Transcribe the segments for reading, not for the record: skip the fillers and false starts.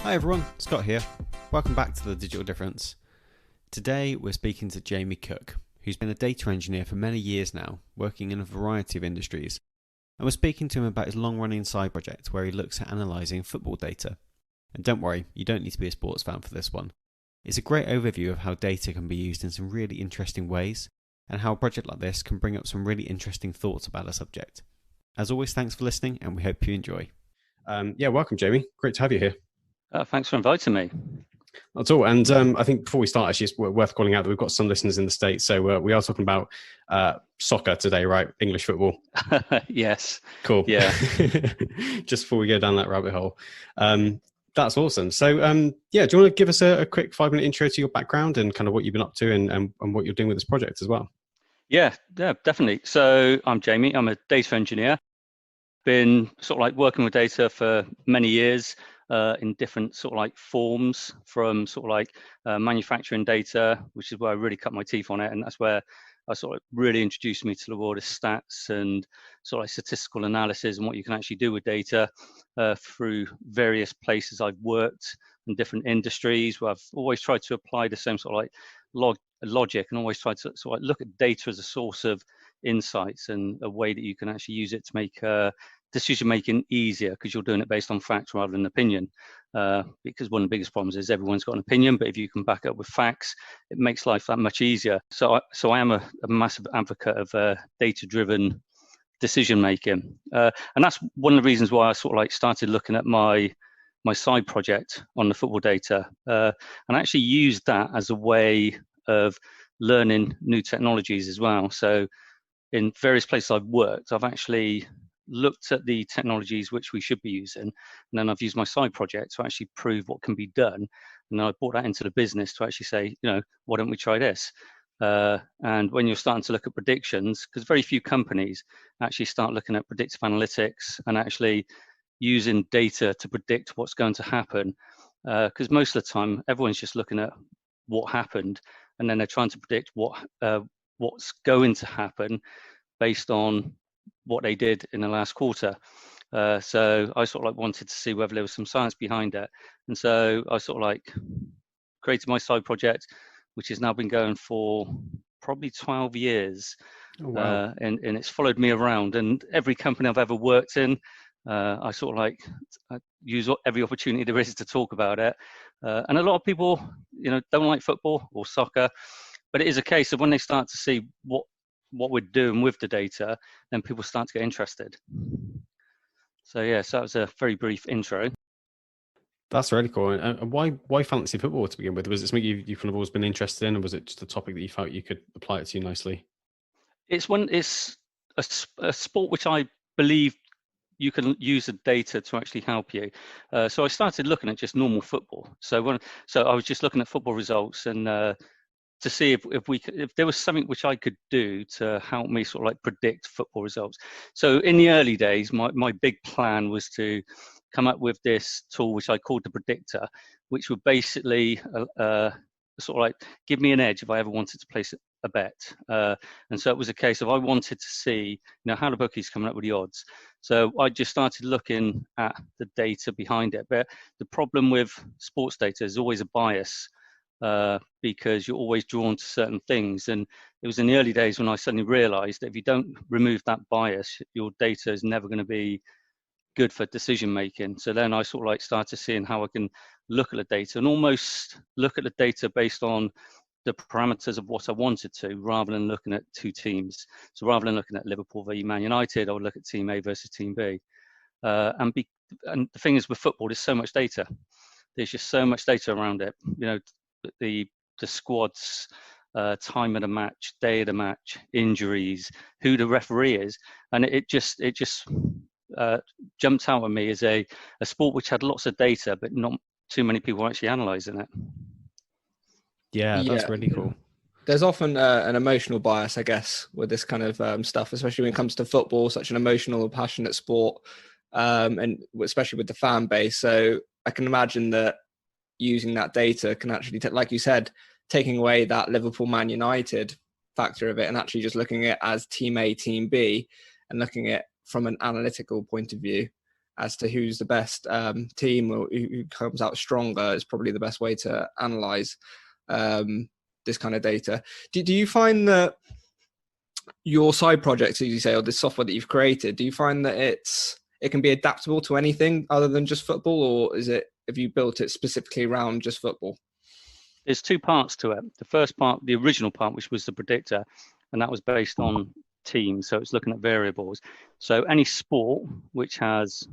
Hi everyone, Scott here. Welcome back to The Digital Difference. Today we're speaking to Jamie Cook, who's been a data engineer for many years now, working in a variety of industries. And we're speaking to him about his long-running side project where he looks at analysing football data. And don't worry, you don't need to be a sports fan for this one. It's a great overview of how data can be used in some really interesting ways, and how a project like this can bring up some really interesting thoughts about a subject. As always, thanks for listening, and we hope you enjoy. Welcome Jamie. Great to have you here. Thanks for inviting me. That's all. And I think before we start, actually, it's worth calling out that we've got some listeners in the States. So we are talking about soccer today, right? English football. Yes. Cool. Yeah. Just before we go down that rabbit hole. That's awesome. So, do you want to give us a quick 5-minute intro to your background and kind of what you've been up to and what you're doing with this project as well? Yeah, definitely. So I'm Jamie. I'm a data engineer. Been sort of like working with data for many years. In different sort of like forms, from sort of like manufacturing data, which is where I really cut my teeth on it, and that's where I sort of really introduced me to the world of stats and sort of like statistical analysis and what you can actually do with data through various places I've worked in different industries, where I've always tried to apply the same sort of like logic and always tried to sort of like look at data as a source of insights and a way that you can actually use it to make decision making easier, because you're doing it based on facts rather than opinion. Because one of the biggest problems is everyone's got an opinion, but if you can back it up with facts, it makes life that much easier. So I am a massive advocate of data-driven decision making, and that's one of the reasons why I sort of like started looking at my side project on the football data, and actually used that as a way of learning new technologies as well. So in various places I've worked, I've actually looked at the technologies which we should be using, and then I've used my side project to actually prove what can be done. And I brought that into the business to actually say, why don't we try this? And when you're starting to look at predictions, because very few companies actually start looking at predictive analytics and actually using data to predict what's going to happen, because most of the time everyone's just looking at what happened, and then they're trying to predict what's going to happen based on what they did in the last quarter. So I sort of like wanted to see whether there was some science behind it. And so I sort of like created my side project, which has now been going for probably 12 years. Oh, wow. And it's followed me around. And every company I've ever worked in, I sort of like I use every opportunity there is to talk about it. And a lot of people, don't like football or soccer, but it is a case of when they start to see what we're doing with the data, then people start to get interested. So that was a very brief intro. That's really cool. And why fantasy football to begin with? Was it something you've kind of always been interested in, or was it just a topic that you felt you could apply it to nicely? It's a sport which I believe you can use the data to actually help you. So I started looking at just normal football. So I was just looking at football results and to see if there was something which I could do to help me sort of like predict football results. So in the early days, my big plan was to come up with this tool which I called the predictor, which would basically sort of like give me an edge if I ever wanted to place a bet. And so it was a case of I wanted to see how the bookie's coming up with the odds. So I just started looking at the data behind it. But the problem with sports data is always a bias. Because you're always drawn to certain things. And it was in the early days when I suddenly realized that if you don't remove that bias, your data is never going to be good for decision making. So then I sort of like started seeing how I can look at the data and almost look at the data based on the parameters of what I wanted to, rather than looking at two teams. So rather than looking at Liverpool v Man United, I would look at team A versus team B. And the thing is with football, there's so much data. There's just so much data around it. The squads, time of the match, day of the match, injuries, who the referee is, and it just jumped out at me as a sport which had lots of data, but not too many people actually analysing it. Yeah, that's really cool. There's often an emotional bias, I guess, with this kind of stuff, especially when it comes to football, such an emotional, passionate sport, and especially with the fan base. So I can imagine that using that data can actually, like you said, taking away that Liverpool Man United factor of it and actually just looking at it as team A, team B, and looking at it from an analytical point of view. as to who's the best team or who comes out stronger is probably the best way to analyze this kind of data. Do you find that your side projects, as you say, or the software that you've created, do you find that it can be adaptable to anything other than just football, or have you built it specifically around just football? There's two parts to it. The first part, the original part, which was the predictor, and that was based on teams, so it's looking at variables. So any sport which has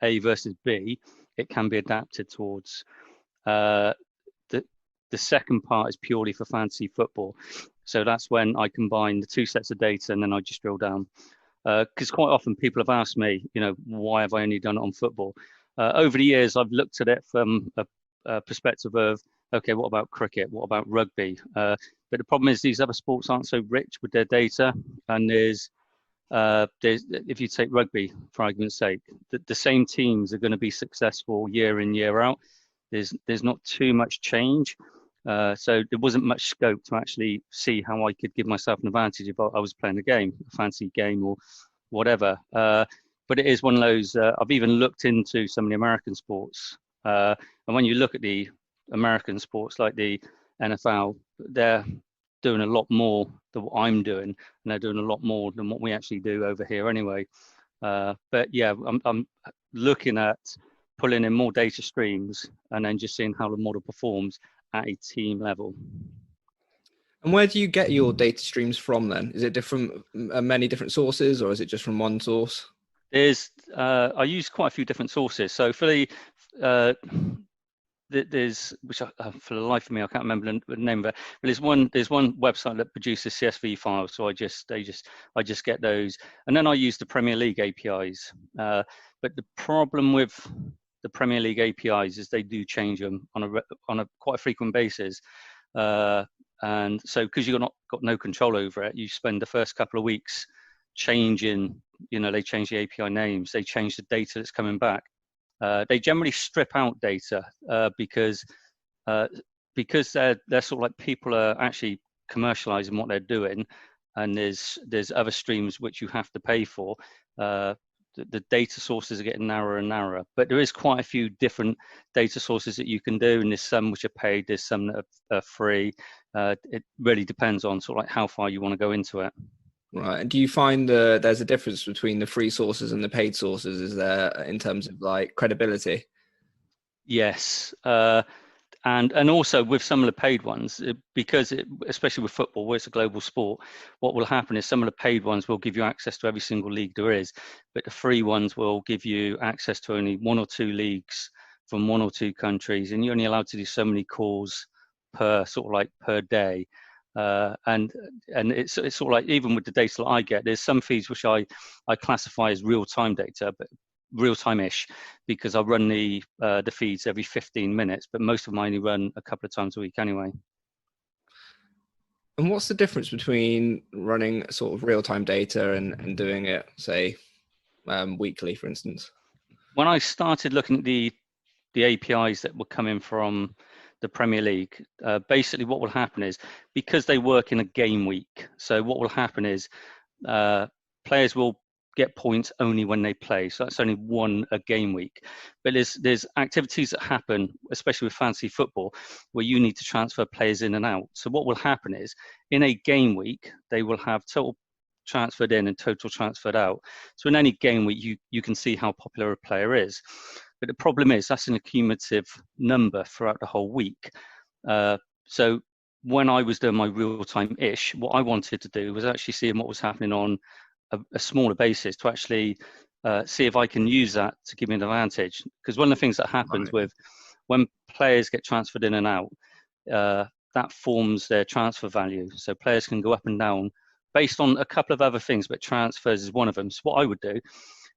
A versus B, it can be adapted towards. The second part is purely for fantasy football. So that's when I combine the two sets of data and then I just drill down. Because quite often people have asked me, why have I only done it on football? Over the years, I've looked at it from a perspective of, okay, what about cricket? What about rugby? But the problem is these other sports aren't so rich with their data. And there's if you take rugby, for argument's sake, the same teams are going to be successful year in, year out. There's not too much change. So there wasn't much scope to actually see how I could give myself an advantage if I was playing a game, a fancy game or whatever. But it is one of those, I've even looked into some of the American sports. And when you look at the American sports like the NFL, they're doing a lot more than what I'm doing, and they're doing a lot more than what we actually do over here anyway. But yeah, I'm looking at pulling in more data streams and then just seeing how the model performs at a team level. And where do you get your data streams from then? Is it many different sources, or is it just from one source? I use quite a few different sources. So for there's, which for the life of me I can't remember the name of it, but there's one website that produces CSV files. So I just get those, and then I use the Premier League APIs. But the problem with the Premier League APIs is they do change them on a quite a frequent basis, and so because you've got no control over it, you spend the first couple of weeks changing. They change the API names, they change the data that's coming back. They generally strip out data because they're sort of like people are actually commercializing what they're doing, and there's other streams which you have to pay for. The data sources are getting narrower and narrower, but there is quite a few different data sources that you can do, and there's some which are paid, there's some that are free. It really depends on sort of like how far you want to go into it. Right. And do you find there's a difference between the free sources and the paid sources? Is there, in terms of like credibility? Yes. And also with some of the paid ones, especially with football, where it's a global sport, what will happen is some of the paid ones will give you access to every single league there is, but the free ones will give you access to only one or two leagues from one or two countries, and you're only allowed to do so many calls per day. And it's sort of like, even with the data that I get, there's some feeds which I classify as real-time data, but real-time-ish, because I run the feeds every 15 minutes, but most of them I only run a couple of times a week anyway. And what's the difference between running sort of real-time data and doing it, say, weekly, for instance? When I started looking at the APIs that were coming from the Premier League, basically what will happen is, because they work in a game week, so what will happen is players will get points only when they play, so that's only a game week. But there's activities that happen, especially with fantasy football, where you need to transfer players in and out. So what will happen is, in a game week, they will have total transferred in and total transferred out. So in any game week, you can see how popular a player is. But the problem is that's an accumulative number throughout the whole week. So when I was doing my real-time-ish, what I wanted to do was actually seeing what was happening on a smaller basis to actually see if I can use that to give me an advantage. Because one of the things that happens with when players get transferred in and out, that forms their transfer value. So players can go up and down based on a couple of other things, but transfers is one of them. So what I would do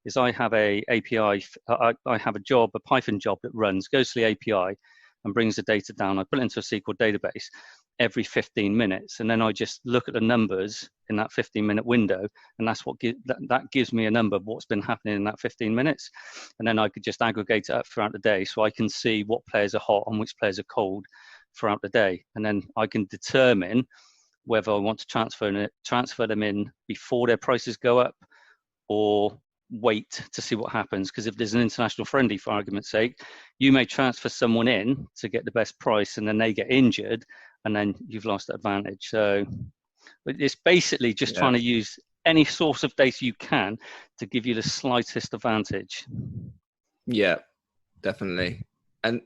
is I have a API, I have a Python job that goes to the API and brings the data down. I put it into a SQL database every 15 minutes, and then I just look at the numbers in that 15-minute window, and that's that gives me a number of what's been happening in that 15 minutes. And then I could just aggregate it up throughout the day, so I can see what players are hot and which players are cold throughout the day, and then I can determine whether I want to transfer them in before their prices go up, or wait to see what happens, because if there's an international friendly, for argument's sake, you may transfer someone in to get the best price and then they get injured and then you've lost that advantage. So it's basically just trying to use any source of data you can to give you the slightest advantage. Yeah, definitely. And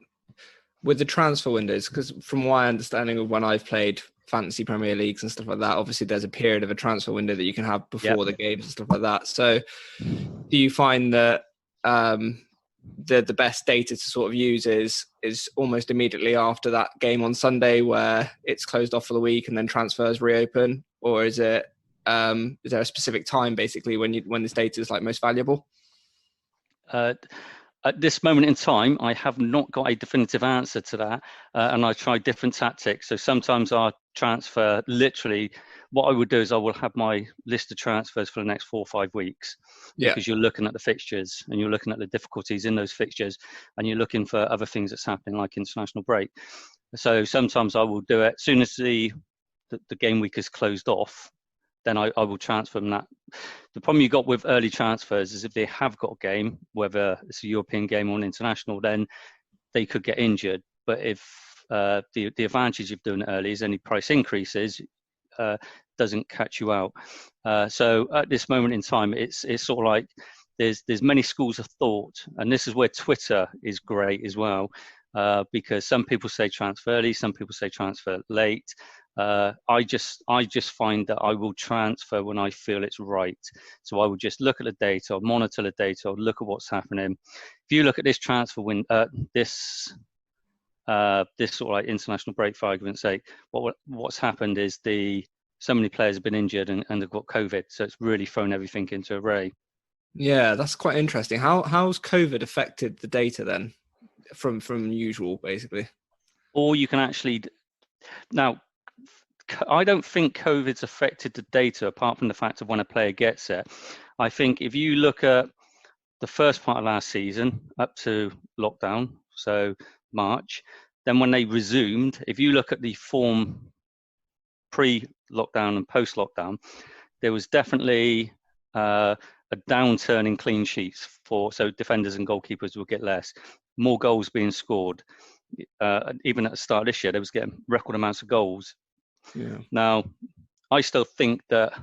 with the transfer windows, because from my understanding of when I've played fantasy Premier Leagues and stuff like that, obviously there's a period of a transfer window that you can have before the games and stuff like that. So do you find that the best data to sort of use is almost immediately after that game on Sunday where it's closed off for the week and then transfers reopen? Or is there a specific time basically when this data is like most valuable? At this moment in time, I have not got a definitive answer to that, and I try different tactics. So sometimes I transfer, literally, what I would do is I will have my list of transfers for the next 4 or 5 weeks, because you're looking at the fixtures and you're looking at the difficulties in those fixtures, and you're looking for other things that's happening, like international break. So sometimes I will do it as soon as the game week is closed off. Then I will transfer them that. The problem you got with early transfers is if they have got a game, whether it's a European game or an international, then they could get injured. But if the advantage of doing it early is any price increases, doesn't catch you out. So at this moment in time, it's sort of like there's many schools of thought, and this is where Twitter is great as well, because some people say transfer early, some people say transfer late. I just find that I will transfer when I feel it's right. So I will just look at the data, I'll monitor the data, I'll look at what's happening. If you look at this transfer this sort of like international break, for argument's sake, what's happened is so many players have been injured and they've got COVID, so it's really thrown everything into array. Yeah, that's quite interesting. How's COVID affected the data then, from usual, basically? Or you can actually now. I don't think COVID's affected the data apart from the fact of when a player gets it. I think if you look at the first part of last season up to lockdown, so March, then when they resumed, if you look at the form pre-lockdown and post-lockdown, there was definitely a downturn in clean sheets so defenders and goalkeepers will get less, more goals being scored. Even at the start of this year, they was getting record amounts of goals. Yeah. Now, I still think that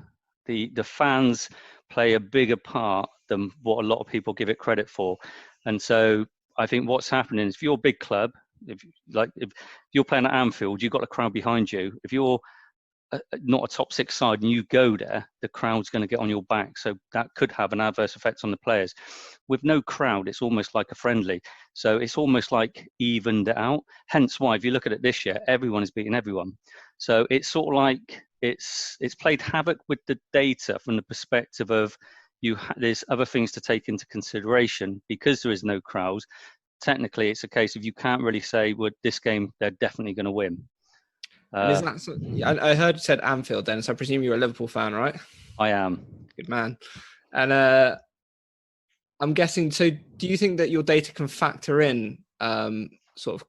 the fans play a bigger part than what a lot of people give it credit for. And so I think what's happening is if you're a big club, if you're playing at Anfield, you've got a crowd behind you. If you're not a top 6 side and you go there, the crowd's going to get on your back. So that could have an adverse effect on the players. With no crowd, it's almost like a friendly. So it's almost like evened it out. Hence why, if you look at it this year, everyone is beating everyone. So it's sort of like it's played havoc with the data from the perspective of there's other things to take into consideration because there is no crowds. Technically, it's a case of you can't really say, well, this game, they're definitely going to win. And is that I heard you said Anfield then, so I presume you're a Liverpool fan, right? I am. Good man. And I'm guessing, so do you think that your data can factor in sort of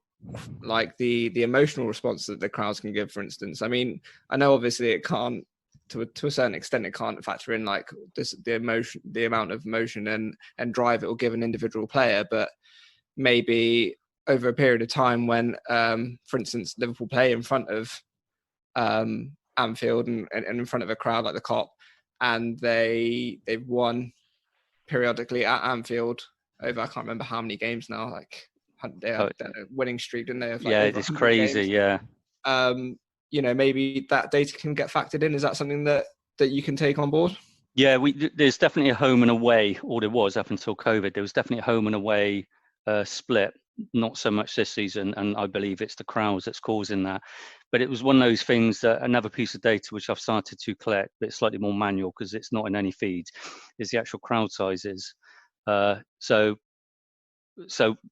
like the emotional response that the crowds can give, for instance? I mean, I know obviously it can't, to a certain extent, it can't factor in like the amount of emotion and drive it will give an individual player, but maybe over a period of time when, for instance, Liverpool play in front of Anfield and in front of a crowd like the Kop, and they've won periodically at Anfield over, I can't remember how many games now, like they're winning streak, didn't they? Like it's crazy, games. Yeah. Maybe that data can get factored in. Is that something that you can take on board? Yeah, there's definitely a home and away, or there was up until COVID. There was definitely a home and away split. Not so much this season, and I believe it's the crowds that's causing that. But it was one of those things that another piece of data which I've started to collect, but it's slightly more manual because it's not in any feeds, is the actual crowd sizes. So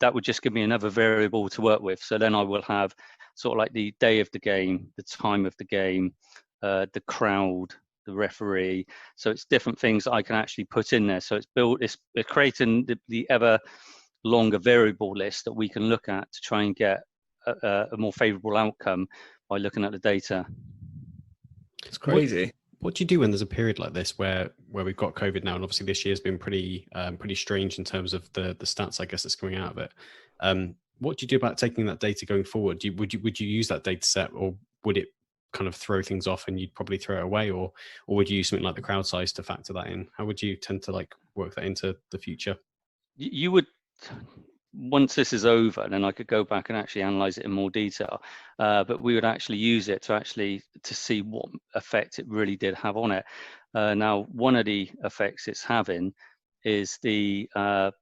that would just give me another variable to work with. So then I will have sort of like the day of the game, the time of the game, the crowd, the referee. So it's different things that I can actually put in there. So it's creating the ever longer variable list that we can look at to try and get a more favorable outcome by looking at the data. It's crazy. What do you do when there's a period like this where we've got COVID now, and obviously this year's been pretty strange in terms of the stats, I guess, that's coming out of it. What do you do about taking that data going forward? Would you use that data set, or would it kind of throw things off and you'd probably throw it away, or would you use something like the crowd size to factor that in? How would you tend to like work that into the future? You would, once this is over, then I could go back and actually analyze it in more detail. But we would actually use it to see what effect it really did have on it. Now, one of the effects it's having is where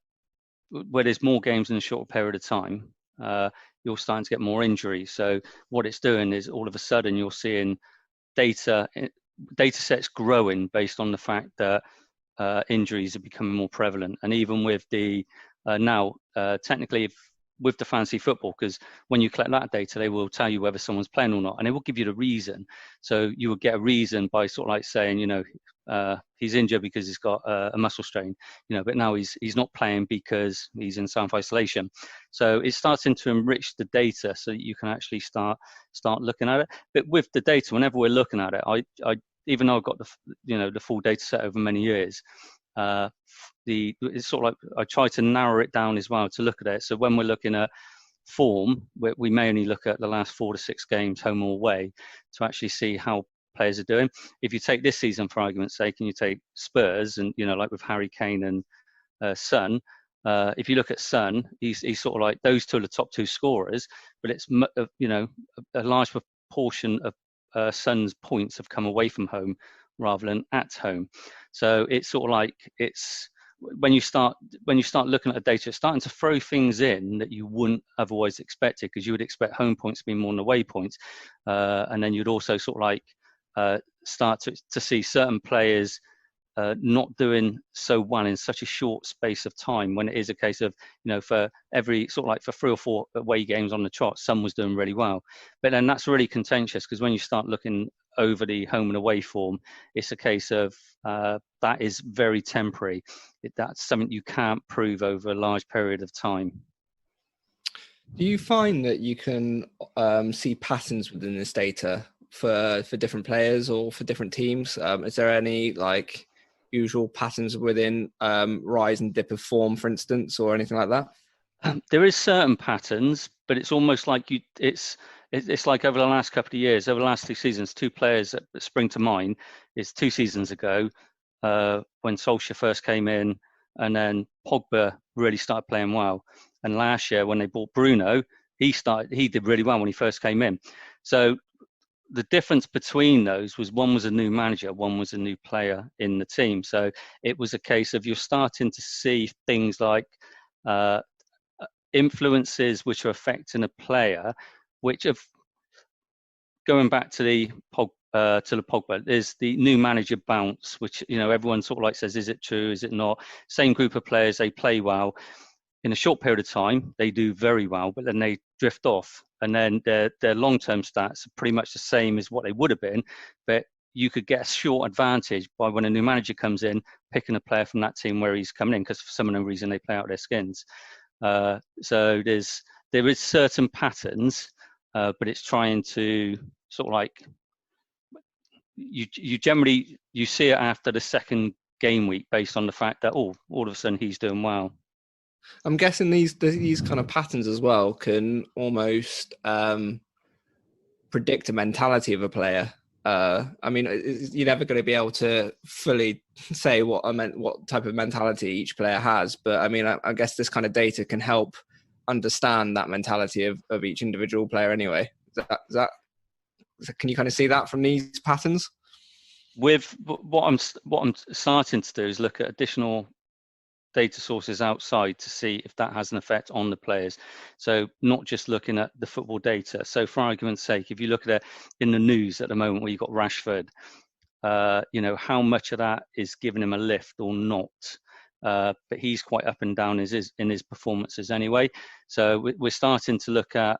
there's more games in a shorter period of time, you're starting to get more injuries. So what it's doing is all of a sudden you're seeing data sets growing based on the fact that injuries are becoming more prevalent. And even with the technically with the fantasy football, because when you collect that data, they will tell you whether someone's playing or not, and they will give you the reason. So you would get a reason by sort of like saying, he's injured because he's got a muscle strain, but now he's not playing because he's in self-isolation. So it's starting to enrich the data so that you can actually start looking at it. But with the data, whenever we're looking at it, I even though I've got the full data set over many years, it's sort of like I try to narrow it down as well to look at it. So when we're looking at form, we may only look at the last 4 to 6 games, home or away, to actually see how players are doing. If you take this season for argument's sake, and you take Spurs, and like with Harry Kane and Son, if you look at Son, he's sort of like, those two are the top 2 scorers, but it's a large proportion of Son's points have come away from home rather than at home. So it's sort of like, it's when you start looking at the data, it's starting to throw things in that you wouldn't otherwise expect it, because you would expect home points to be more than away points, and then you'd also sort of like start to see certain players not doing so well in such a short space of time, when it is a case of, for every sort of like for 3 or 4 away games on the trot, some was doing really well. But then that's really contentious, because when you start looking over the home and away form, it's a case of that is very temporary. That's something you can't prove over a large period of time. Do you find that you can see patterns within this data for different players or for different teams? Is there any like usual patterns within rise and dip of form, for instance, or anything like that? There is certain patterns, but it's almost like it's like over the last couple of years, over the last 2 seasons, 2 players that spring to mind is 2 seasons ago when Solskjaer first came in, and then Pogba really started playing well. And last year when they bought Bruno, he did really well when he first came in. So the difference between those was, one was a new manager, one was a new player in the team. So it was a case of, you're starting to see things like influences which are affecting a player, which have, going back to the Pogba, there's the new manager bounce, which everyone sort of like says, is it true, is it not? Same group of players, they play well. In a short period of time, they do very well, but then they drift off, and then their long-term stats are pretty much the same as what they would have been, but you could get a short advantage by, when a new manager comes in, picking a player from that team where he's coming in, because for some unknown reason they play out their skins. So there is certain patterns, but it's trying to sort of like, you generally see it after the second game week, based on the fact that all of a sudden he's doing well. I'm guessing these kind of patterns as well can almost predict a mentality of a player. I mean, you're never going to be able to fully say what type of mentality each player has, but I mean, I guess this kind of data can help understand that mentality of each individual player anyway. Can you kind of see that from these patterns? With what I'm starting to do is look at additional data sources outside to see if that has an effect on the players. So not just looking at the football data. So for argument's sake, if you look at it in the news at the moment, where you've got Rashford, how much of that is giving him a lift or not? But he's quite up and down in his performances anyway. So we're starting to look at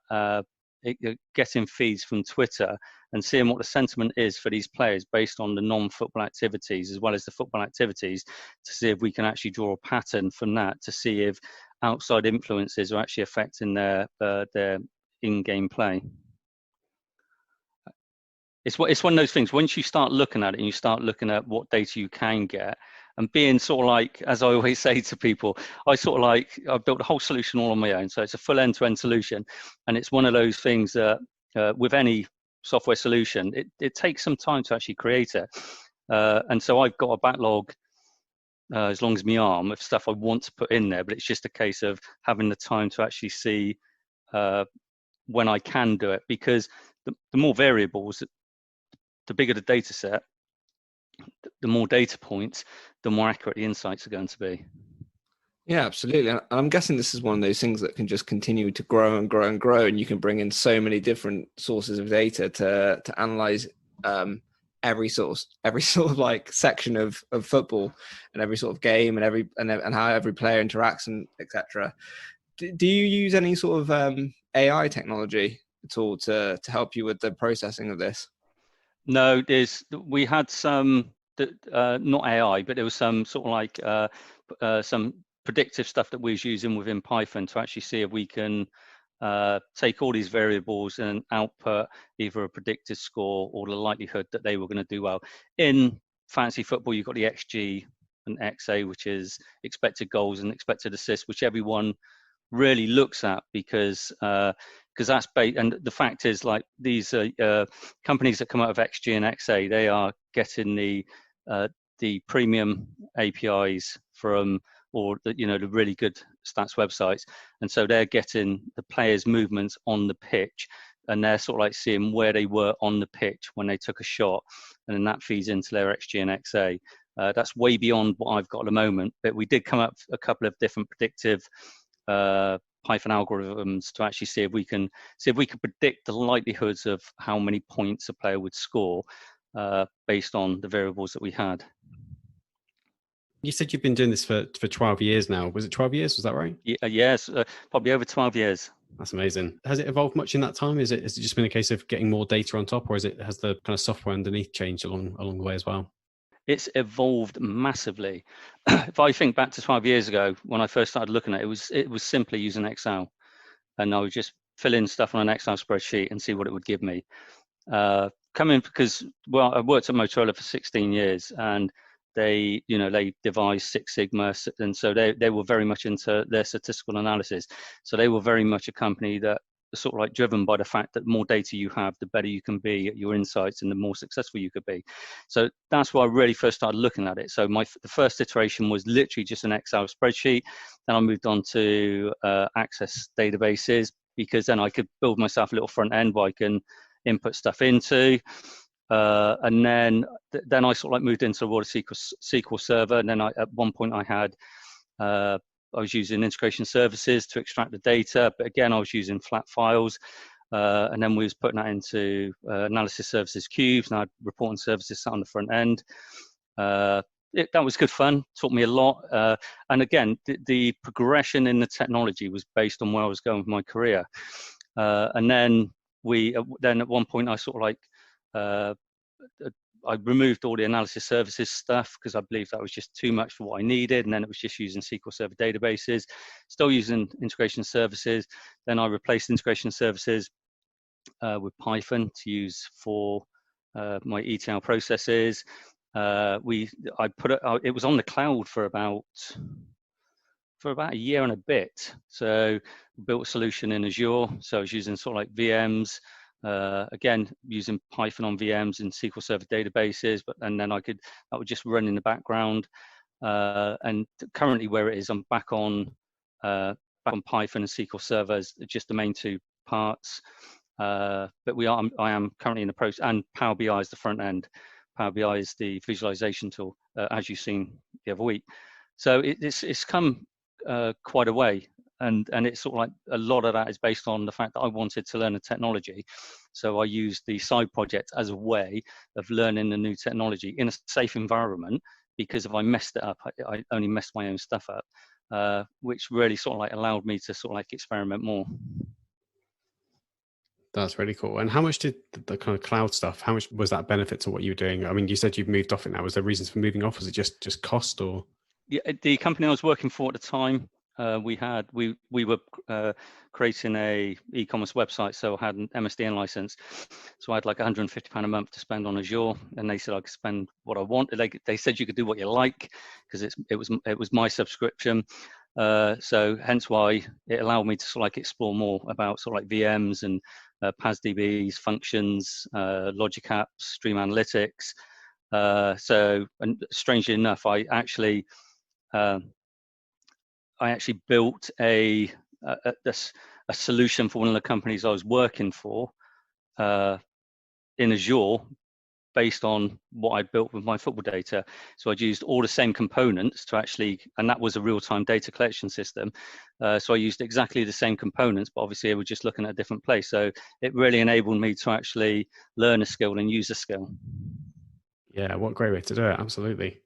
getting feeds from Twitter and seeing what the sentiment is for these players based on the non-football activities as well as the football activities, to see if we can actually draw a pattern from that, to see if outside influences are actually affecting their in-game play. it's one of those things. Once you start looking at it and you start looking at what data you can get, and being sort of like, as I always say to people, I built a whole solution all on my own. So it's a full end-to-end solution, and it's one of those things that with any software solution, it takes some time to actually create it. And so I've got a backlog as long as my arm of stuff I want to put in there, but it's just a case of having the time to actually see when I can do it, because the more variables, the bigger the data set, the more data points, the more accurate the insights are going to be. Yeah, absolutely. And I'm guessing this is one of those things that can just continue to grow and grow and grow, and you can bring in so many different sources of data to analyze every sort of like section of football, and every sort of game, and how every player interacts, and etc. Do you use any sort of AI technology at all to help you with the processing of this? No, we had some not AI, but there was some sort of like some predictive stuff that we was using within Python to actually see if we can take all these variables and output either a predicted score or the likelihood that they were going to do well. In fantasy football, you've got the XG and XA, which is expected goals and expected assists, which everyone really looks at, because that's and the fact is, like, these companies that come out of XG and XA, they are getting the premium APIs from, or the really good stats websites, and so they're getting the players' movements on the pitch, and they're sort of like seeing where they were on the pitch when they took a shot, and then that feeds into their XG and XA. That's way beyond what I've got at the moment, but we did come up with a couple of different predictive Python algorithms to actually see if we can predict the likelihoods of how many points a player would score based on the variables that we had. You said you've been doing this for 12 years now. Was it 12 years? Was that right? Yes, probably over 12 years. That's amazing. Has it evolved much in that time? Has it just been a case of getting more data on top, or has the kind of software underneath changed along the way as well? It's evolved massively. If I think back to 12 years ago, when I first started looking at it, it was simply using Excel, and I would just fill in stuff on an Excel spreadsheet and see what it would give me. Because I worked at Motorola for 16 years, and they devised Six Sigma, and so they were very much into their statistical analysis. So they were very much a company that sort of like driven by the fact that the more data you have, the better you can be at your insights and the more successful you could be. So that's why I really first started looking at it. So the first iteration was literally just an Excel spreadsheet. Then I moved on to Access databases, because then I could build myself a little front end where I can input stuff into. And then I sort of like moved into a water SQL Server. And then at one point I was using integration services to extract the data, but again, I was using flat files. And then we was putting that into analysis services cubes, and I had reporting services sat on the front end. That was good fun, taught me a lot. And again, the progression in the technology was based on where I was going with my career. And then then at one point I sort of like, I removed all the analysis services stuff because I believed that was just too much for what I needed, and then it was just using SQL Server databases, still using integration services. Then I replaced integration services with Python to use for my ETL processes. It was on the cloud for about a year and a bit. So built a solution in Azure. So I was using sort of like VMs. Again, using Python on VMs and SQL Server databases, and then that would just run in the background. And currently, where it is, I'm back on Python and SQL Server as just the main two parts. But I am currently in the process, and Power BI is the front end. Power BI is the visualization tool, as you've seen the other week. So it's come quite a way. And it's sort of like a lot of that is based on the fact that I wanted to learn the technology. So I used the side project as a way of learning the new technology in a safe environment, because if I messed it up, I only messed my own stuff up, which really sort of like allowed me to sort of like experiment more. That's really cool. And how much did the kind of cloud stuff, how much was that benefit to what you were doing? I mean, you said you've moved off it now. Was there reasons for moving off? Was it just cost, or? Yeah, the company I was working for at the time, we were creating a e-commerce website, so I had an MSDN license, so I had like £150 a month to spend on Azure, and they said I could spend what I wanted. They said you could do what you like because it was my subscription. So hence why it allowed me to sort of like explore more about sort of like VMs and PASDBs, functions, Logic Apps, Stream Analytics. And strangely enough, I actually built a solution for one of the companies I was working for in Azure, based on what I built with my football data. So I'd used all the same components to actually, and that was a real-time data collection system. So I used exactly the same components, but obviously I was just looking at a different place. So it really enabled me to actually learn a skill and use a skill. Yeah, what a great way to do it. Absolutely.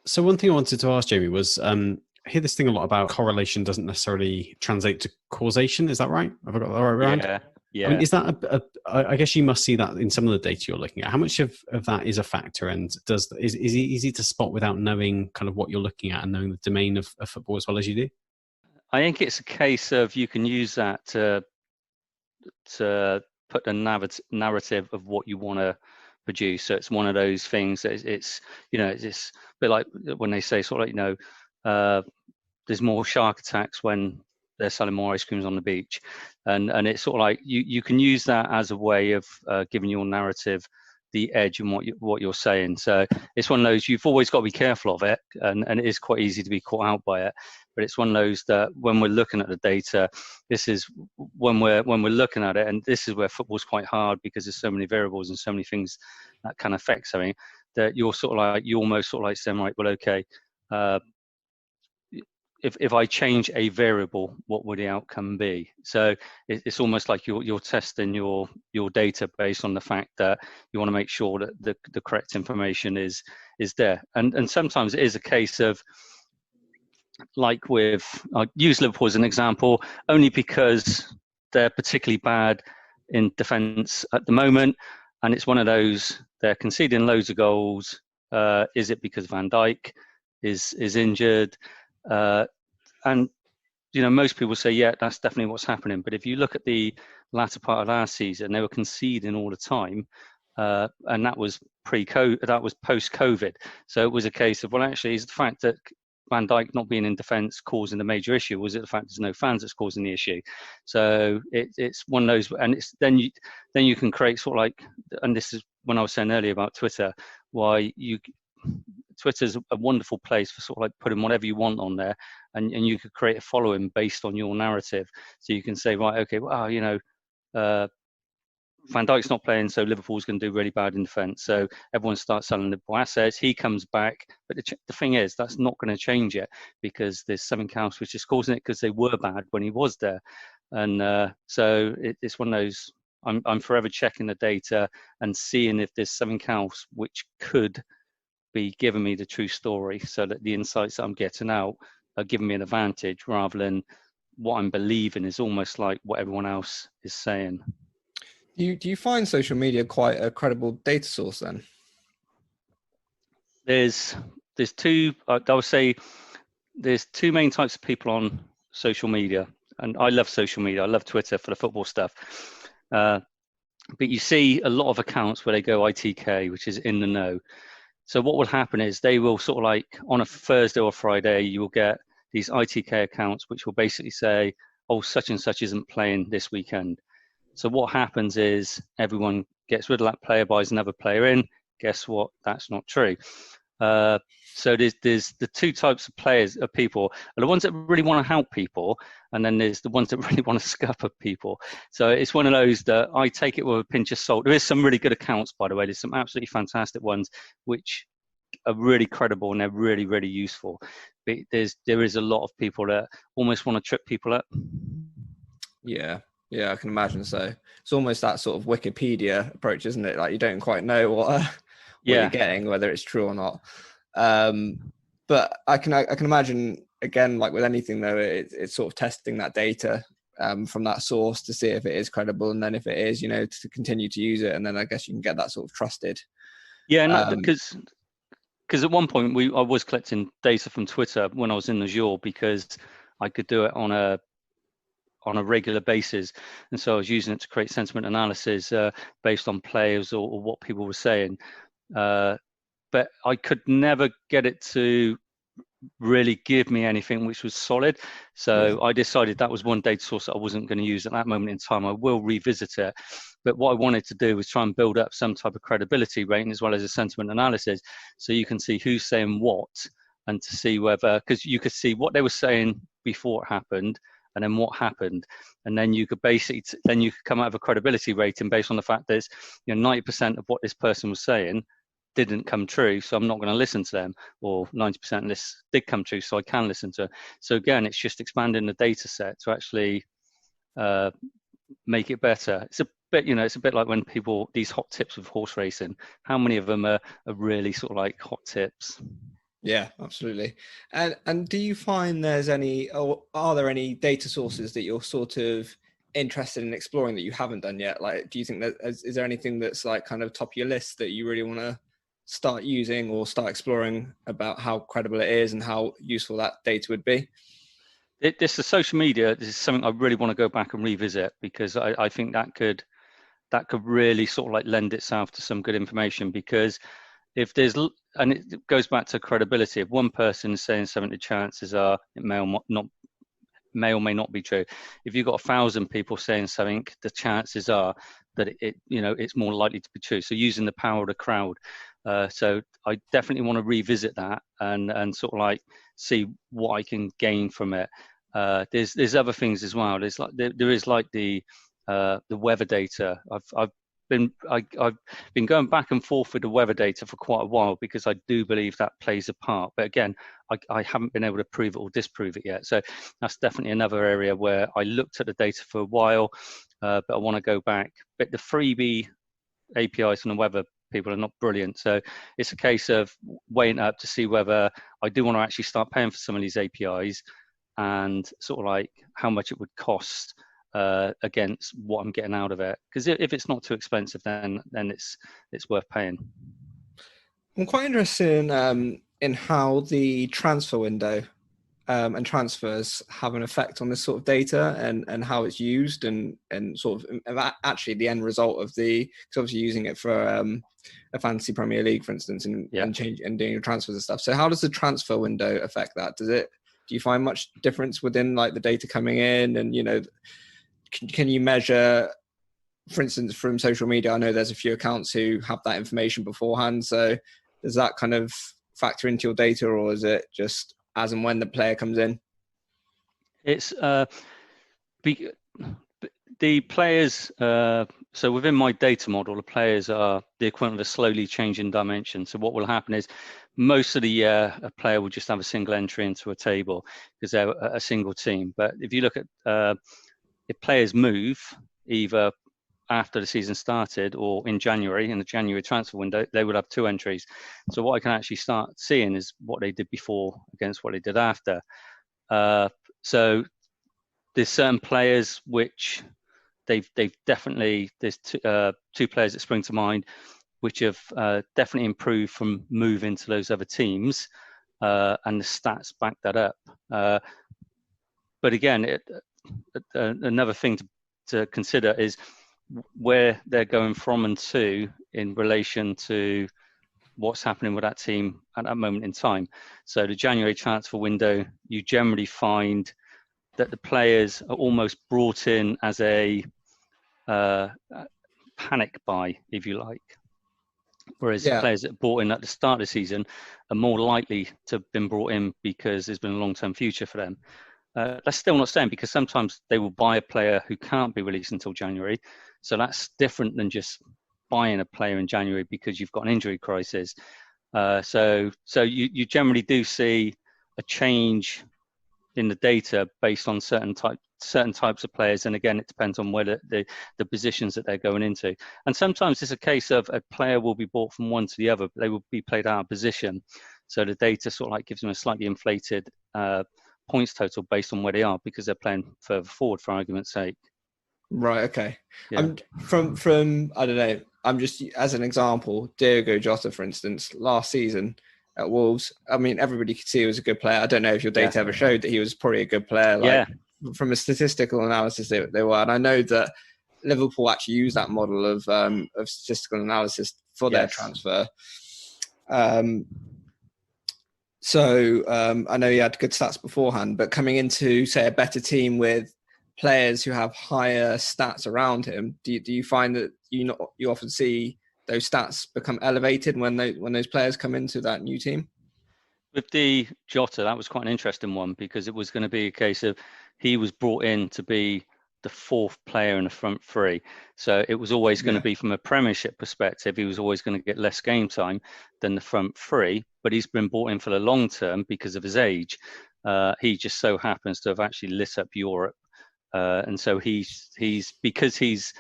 So one thing I wanted to ask, Jamie, was I hear this thing a lot about correlation doesn't necessarily translate to causation. Is that right? Have I got that right around? Yeah. I mean, is that I guess you must see that in some of the data you're looking at. How much of that is a factor, and is it easy to spot without knowing kind of what you're looking at and knowing the domain of football as well as you do? I think it's a case of you can use that to put a narrative of what you want to produce. So it's one of those things that it's a bit like when they say sort of there's more shark attacks when they're selling more ice creams on the beach, and it's sort of like you can use that as a way of giving your narrative the edge in what you're saying. So it's one of those, you've always got to be careful of it, and it is quite easy to be caught out by it. But it's one of those that when we're looking at the data, this is when we're looking at it, and this is where football's quite hard because there's so many variables and so many things that can affect something, that you're almost sort of like saying, right, well, okay, if I change a variable, what would the outcome be? So it's almost like you're testing your data based on the fact that you want to make sure that the correct information is there. And sometimes it is a case of, like I'll use Liverpool as an example, only because they're particularly bad in defence at the moment, and it's one of those, they're conceding loads of goals. Is it because Van Dijk is injured? And most people say, yeah, that's definitely what's happening. But if you look at the latter part of last season, they were conceding all the time, and that was post-COVID. So it was a case of, well, actually, is the fact that Van Dijk not being in defence causing the major issue? Was it the fact there's no fans that's causing the issue? So it's one of those, and it's then you can create sort of like, and this is when I was saying earlier about Twitter, why Twitter's a wonderful place for sort of like putting whatever you want on there, and you could create a following based on your narrative. So you can say, right, okay, well, Van Dijk's not playing, so Liverpool's going to do really bad in defence. So everyone starts selling Liverpool assets. He comes back, but the thing is, that's not going to change it, because there's something else which is causing it, because they were bad when he was there. And so it's one of those. I'm forever checking the data and seeing if there's something else which could be giving me the true story, so that the insights that I'm getting out are giving me an advantage, rather than what I'm believing is almost like what everyone else is saying. Do you find social media quite a credible data source then? There's two, I would say there's two main types of people on social media, and I love social media. I love Twitter for the football stuff. But you see a lot of accounts where they go ITK, which is in the know. So what will happen is they will sort of like on a Thursday or Friday, you will get these ITK accounts, which will basically say, oh, such and such isn't playing this weekend. So what happens is everyone gets rid of that player, buys another player in. Guess what? That's not true. So there's the two types of players, of people, are the ones that really want to help people, and then there's the ones that really want to scupper people. So it's one of those that I take it with a pinch of salt. There is some really good accounts, by the way. There's some absolutely fantastic ones which are really credible, and they're really, really useful. But there is a lot of people that almost want to trip people up. Yeah, I can imagine so. It's almost that sort of Wikipedia approach, isn't it? Like you don't quite know what you're getting, whether it's true or not. But I can imagine, again, like with anything though, it's sort of testing that data from that source to see if it is credible, and then if it is, to continue to use it, and then I guess you can get that sort of trusted. Yeah, because at one point I was collecting data from Twitter when I was in Azure, because I could do it on a regular basis. And so I was using it to create sentiment analysis based on players or what people were saying. But I could never get it to really give me anything which was solid. So I decided that was one data source that I wasn't going to use at that moment in time. I will revisit it. But what I wanted to do was try and build up some type of credibility rating as well as a sentiment analysis, so you can see who's saying what, and to see whether, because you could see what they were saying before it happened and then what happened, and then you could basically come out of a credibility rating based on the fact that 90% of what this person was saying didn't come true, so I'm not going to listen to them, or 90% of this did come true, so I can listen to it. So again, it's just expanding the data set to actually make it better. It's a bit, it's a bit like when people, these hot tips with horse racing, how many of them are really sort of like hot tips? Yeah, absolutely. And do you find there's any, or are there any data sources that you're sort of interested in exploring that you haven't done yet? Like, do you think that is there anything that's like kind of top of your list that you really want to start using or start exploring about how credible it is and how useful that data would be? This is social media. This is something I really want to go back and revisit, because I think that could really sort of like lend itself to some good information. Because if there's, and it goes back to credibility, if one person is saying something, the chances are it may or may not be true. If you've got 1,000 people saying something, the chances are that it's more likely to be true. So using the power of the crowd. So I definitely want to revisit that and sort of like see what I can gain from it. There's other things as well. There is like the weather data. I've been going back and forth with the weather data for quite a while, because I do believe that plays a part. But again, I haven't been able to prove it or disprove it yet. So that's definitely another area where I looked at the data for a while, but I want to go back. But the freebie APIs from the weather people are not brilliant. So it's a case of weighing up to see whether I do want to actually start paying for some of these APIs, and sort of like how much it would cost against what I'm getting out of it. Because if it's not too expensive, then it's worth paying. I'm quite interested in how the transfer window and transfers have an effect on this sort of data, and how it's used, and sort of actually the end result of because obviously using it for a fantasy Premier League, for instance, and doing your transfers and stuff. So how does the transfer window affect that? Do you find much difference within like the data coming in, and can you measure, for instance, from social media? I know there's a few accounts who have that information beforehand. So does that kind of factor into your data, or is it just as and when the player comes in? It's the players. So within my data model, the players are the equivalent of a slowly changing dimension. So what will happen is, most of the year, a player will just have a single entry into a table because they're a single team. But if you look at if players move either after the season started or in January, in the January transfer window, they would have 2 entries. So what I can actually start seeing is what they did before against what they did after. So there's certain players which they've definitely, there's 2 players that spring to mind which have definitely improved from moving to those other teams, and the stats back that up. But again, another thing to consider is where they're going from and to in relation to what's happening with that team at that moment in time. So the January transfer window, you generally find that the players are almost brought in as a panic buy, if you like. Whereas players that are brought in at the start of the season are more likely to have been brought in because there's been a long-term future for them. That's still not saying, because sometimes they will buy a player who can't be released until January. So that's different than just buying a player in January because you've got an injury crisis. So you generally do see a change in the data based on certain types of players, and again, it depends on whether the positions that they're going into. And sometimes it's a case of a player will be bought from one to the other, but they will be played out of position. So the data sort of like gives them a slightly inflated points total based on where they are, because they're playing further forward, for argument's sake. Right. Okay. Yeah. From I don't know. I'm just, as an example, Diogo Jota, for instance, last season, at Wolves. I mean, everybody could see he was a good player. I don't know if your data ever showed that he was probably a good player. Like, from a statistical analysis, they were. And I know that Liverpool actually use that model of statistical analysis for their transfer. So I know he had good stats beforehand, but coming into, say, a better team with players who have higher stats around him, do you find that you often see those stats become elevated when those players come into that new team? With the Jota, that was quite an interesting one, because it was going to be a case of he was brought in to be the fourth player in the front three. So it was always going to be, from a Premiership perspective, he was always going to get less game time than the front three, but he's been brought in for the long term because of his age. He just so happens to have actually lit up Europe. And so he's because he's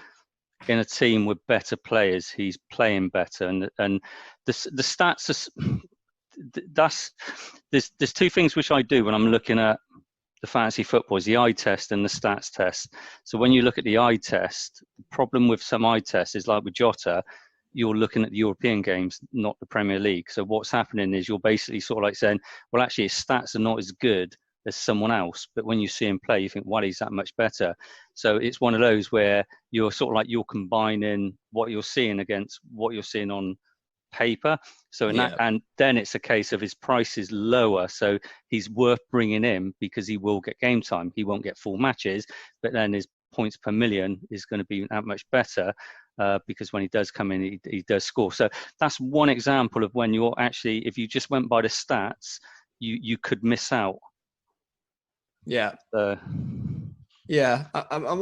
in a team with better players, he's playing better. And the stats are, there's two things which I do when I'm looking at the fantasy football, is the eye test and the stats test. So when you look at the eye test, the problem with some eye tests is, like with Jota, you're looking at the European games, not the Premier League. So what's happening is you're basically sort of like saying, well, actually his stats are not as good as someone else, but when you see him play, you think, well, he's that much better. So it's one of those where you're sort of like, you're combining what you're seeing against what you're seeing on paper. So in that, and then it's a case of his price is lower, so he's worth bringing in because he will get game time. He won't get full matches, but then his points per million is going to be that much better, because when he does come in, he does score. So that's one example of when you're actually, if you just went by the stats, you could miss out. I'm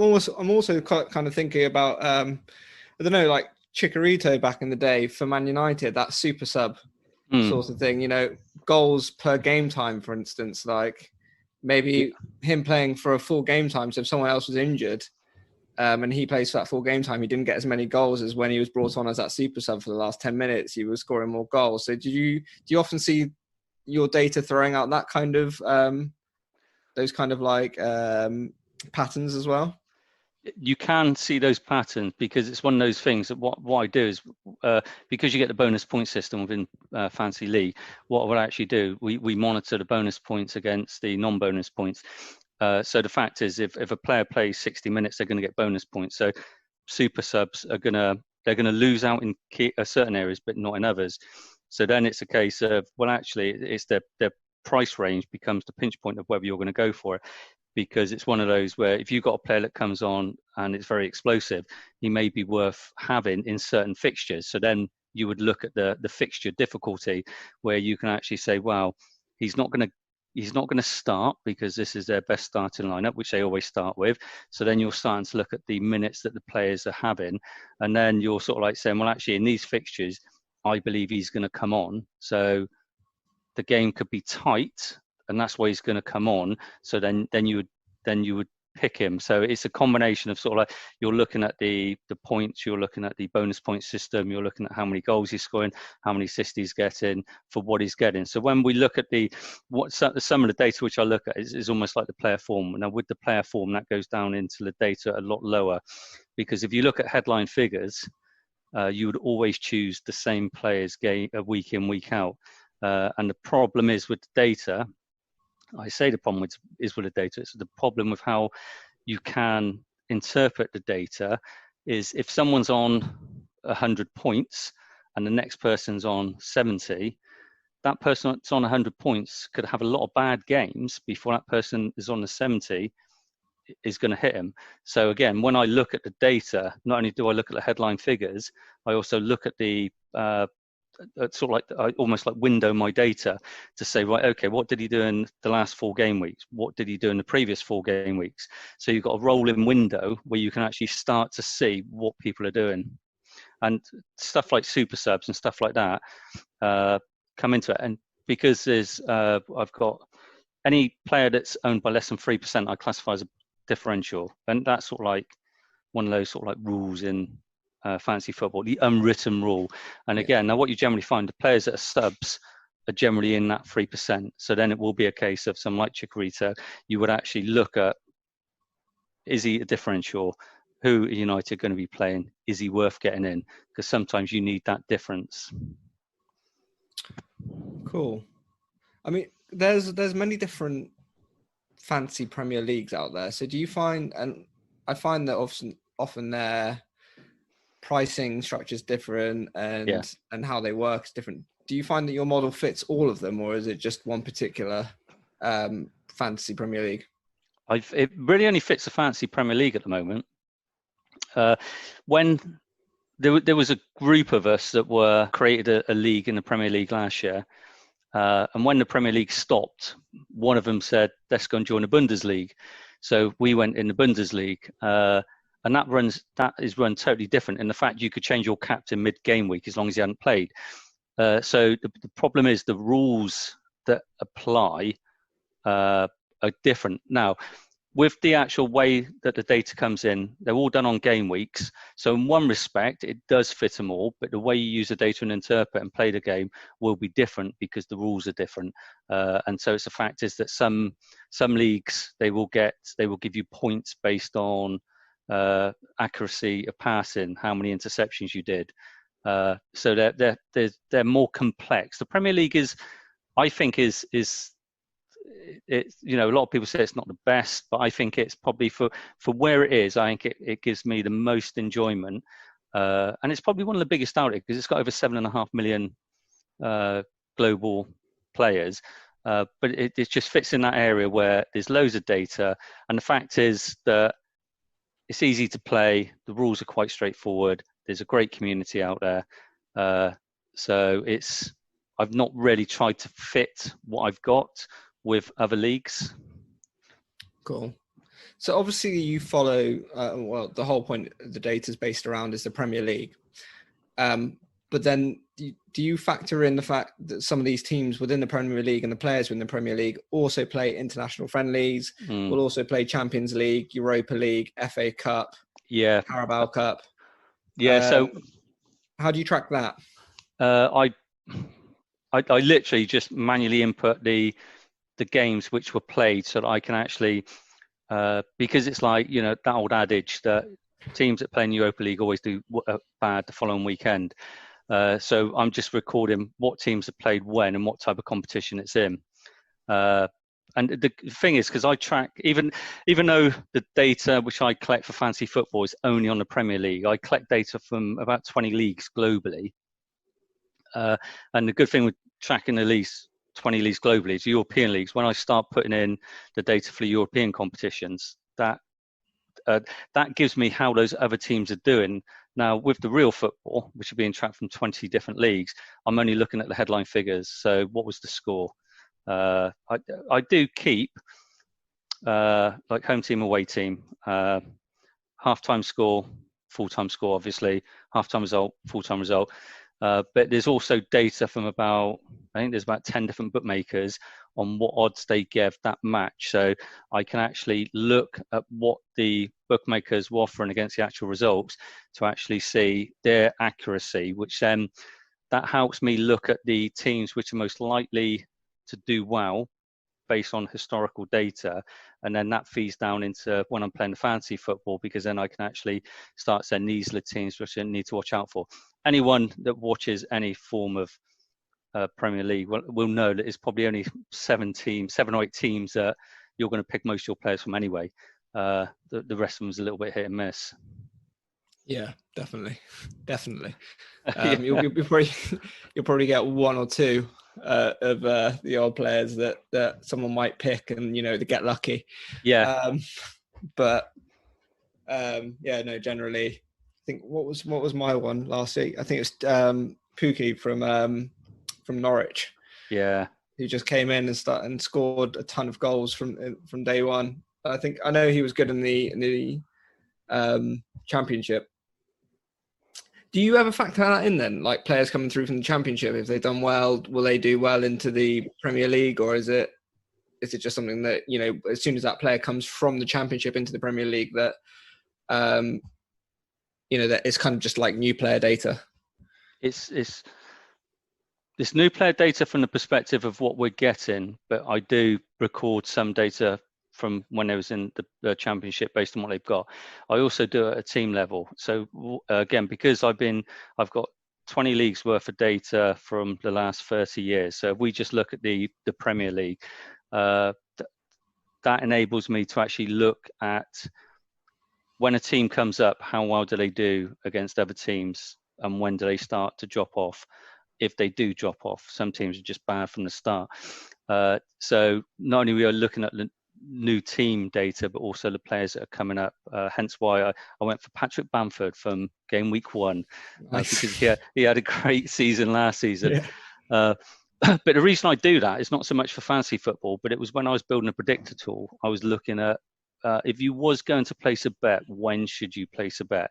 also kind of thinking about I don't know, like Chicharito back in the day for Man United, that super sub sort of thing, goals per game time, for instance, like maybe him playing for a full game time. So if someone else was injured and he plays for that full game time, he didn't get as many goals as when he was brought on as that super sub for the last 10 minutes. He was scoring more goals. So do you often see your data throwing out that kind of those kind of like patterns as well? You can see those patterns, because it's one of those things that what I do is, because you get the bonus point system within Fantasy League, what I would actually do, we monitor the bonus points against the non-bonus points. So the fact is, if a player plays 60 minutes, they're going to get bonus points. So super subs they're going to lose out in certain areas, but not in others. So then it's a case of, well, actually, it's their price range becomes the pinch point of whether you're going to go for it. Because it's one of those where if you've got a player that comes on and it's very explosive, he may be worth having in certain fixtures. So then you would look at the fixture difficulty, where you can actually say, well, he's not going to start because this is their best starting lineup, which they always start with. So then you're starting to look at the minutes that the players are having, and then you're sort of like saying, well, actually in these fixtures, I believe he's going to come on. So the game could be tight, and that's why he's going to come on. So then you would pick him. So it's a combination of sort of like, you're looking at the points, you're looking at the bonus point system, you're looking at how many goals he's scoring, how many assists he's getting for what he's getting. So when we look at some of the data which I look at is almost like the player form. Now with the player form, that goes down into the data a lot lower, because if you look at headline figures, you would always choose the same players week in, week out. And the problem is with the data, I say the problem is with the data, it's the problem with how you can interpret the data is, if someone's on 100 points and the next person's on 70, that person that's on 100 points could have a lot of bad games before that person is on the 70 is going to hit him. So again, when I look at the data, not only do I look at the headline figures, I also look at the sort of like, I almost like window my data to say, right, okay, what did he do in the last 4 game weeks? What did he do in the previous 4 game weeks? So you've got a rolling window where you can actually start to see what people are doing. And stuff like super subs and stuff like that come into it. And because there's, I've got any player that's owned by less than 3%, I classify as a differential. And that's sort of like one of those sort of like rules in fantasy football, the unwritten rule. And again, now what you generally find, the players that are subs are generally in that 3%. So then it will be a case of some like Chicharito, you would actually look at, is he a differential? Who are United going to be playing? Is he worth getting in? Because sometimes you need that difference. Cool. I mean, there's many different fancy Premier Leagues out there. So do you find, and I find that often their pricing structure is different, and how they work is different. Do you find that your model fits all of them, or is it just one particular fantasy Premier League? It really only fits the fantasy Premier League at the moment. When there was a group of us that created a league in the Premier League last year, and when the Premier League stopped, one of them said, let's go and join the Bundesliga. So we went in the Bundesliga, and that is run totally different in the fact you could change your captain mid-game week as long as you hadn't played. So the problem is the rules that apply are different. Now, with the actual way that the data comes in, they're all done on game weeks. So in one respect, it does fit them all, but the way you use the data and interpret and play the game will be different because the rules are different. And so it's the fact is that some leagues, they will give you points based on accuracy of passing, how many interceptions you did. So they're more complex. The Premier League I think is a lot of people say it's not the best, but I think it's probably for where it is, I think it gives me the most enjoyment, and it's probably one of the biggest out there because it's got over 7.5 million global players, but it just fits in that area where there's loads of data, and the fact is that it's easy to play, the rules are quite straightforward, there's a great community out there, so I've not really tried to fit what I've got with other leagues. Cool. So obviously you follow, the whole point of the data is based around is the Premier League. But then do you factor in the fact that some of these teams within the Premier League and the players within the Premier League also play international friendlies, will also play Champions League, Europa League, FA Cup, Carabao Cup? Yeah. So how do you track that? I literally just manually input the games which were played so that I can actually, because it's like, that old adage that teams that play in Europa League always do bad the following weekend. So I'm just recording what teams have played when and what type of competition it's in. And the thing is, because I track, even though the data which I collect for fantasy football is only on the Premier League, I collect data from about 20 leagues globally. And the good thing with tracking the leagues, 20 leagues globally, is European leagues. When I start putting in the data for the European competitions, that gives me how those other teams are doing. Now, with the real football, which are being tracked from 20 different leagues, I'm only looking at the headline figures. So what was the score? I do keep like home team, away team, half-time score, full-time score, obviously, half-time result, full-time result. But there's also data from I think there's about 10 different bookmakers on what odds they give that match. So I can actually look at what the bookmakers were offering against the actual results to actually see their accuracy, which then that helps me look at the teams which are most likely to do well based on historical data, and then that feeds down into when I'm playing the fantasy football, because then I can actually start saying these are the teams which I need to watch out for. Anyone that watches any form of Premier League will know that it's probably only 7 or 8 teams that you're going to pick most of your players from anyway. The rest of them is a little bit hit and miss. Yeah, definitely. You'll probably get 1 or 2 of the old players that someone might pick, and they get lucky. Yeah. Generally, I think what was my one last week? I think it was Pookie from Norwich. Yeah. Who just came in and scored a ton of goals from day one. I know he was good in the Championship. Do you ever factor that in then? Like players coming through from the Championship, if they've done well, will they do well into the Premier League, or is it just something that, as soon as that player comes from the Championship into the Premier League, that that it's kind of just like new player data? It's new player data from the perspective of what we're getting, but I do record some data from when they was in the Championship based on what they've got. I also do it at a team level. So again, because I've got 20 leagues worth of data from the last 30 years. So if we just look at the Premier League, that enables me to actually look at when a team comes up, how well do they do against other teams, and when do they start to drop off? If they do drop off, some teams are just bad from the start. So not only we are looking at the new team data, but also the players that are coming up. Hence why I went for Patrick Bamford from game week 1, because he had a great season last season. Yeah. But the reason I do that is not so much for fantasy football, but it was when I was building a predictor tool. I was looking at if you was going to place a bet, when should you place a bet?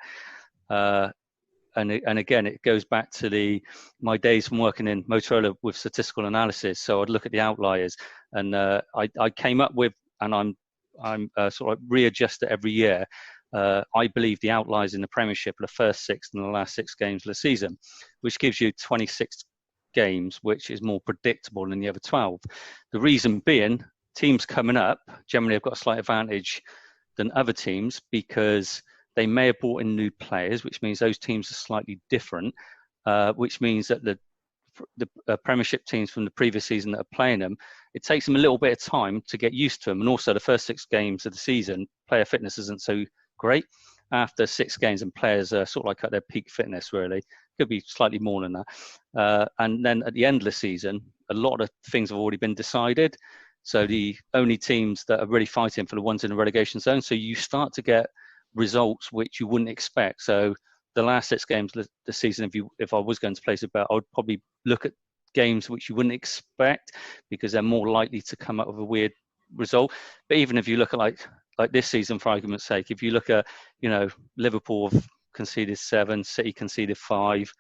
And again, it goes back to my days from working in Motorola with statistical analysis. So I'd look at the outliers, and I came up with, and I'm sort of readjust it every year. I believe the outliers in the Premiership are the first 6 and the last 6 games of the season, which gives you 26 games, which is more predictable than the other 12. The reason being, teams coming up generally have got a slight advantage than other teams because they may have brought in new players, which means those teams are slightly different, which means that the Premiership teams from the previous season that are playing them, it takes them a little bit of time to get used to them. And also the first 6 games of the season, player fitness isn't so great. After 6 games, and players are sort of like at their peak fitness, really. Could be slightly more than that. And then at the end of the season, a lot of things have already been decided. So the only teams that are really fighting for the ones in the relegation zone. So you start to get results which you wouldn't expect. So the last 6 games of the season, if I was going to place a bet, I would probably look at games which you wouldn't expect because they're more likely to come up with a weird result. But even if you look at like this season, for argument's sake, if you look at, Liverpool have conceded 7, City conceded 5,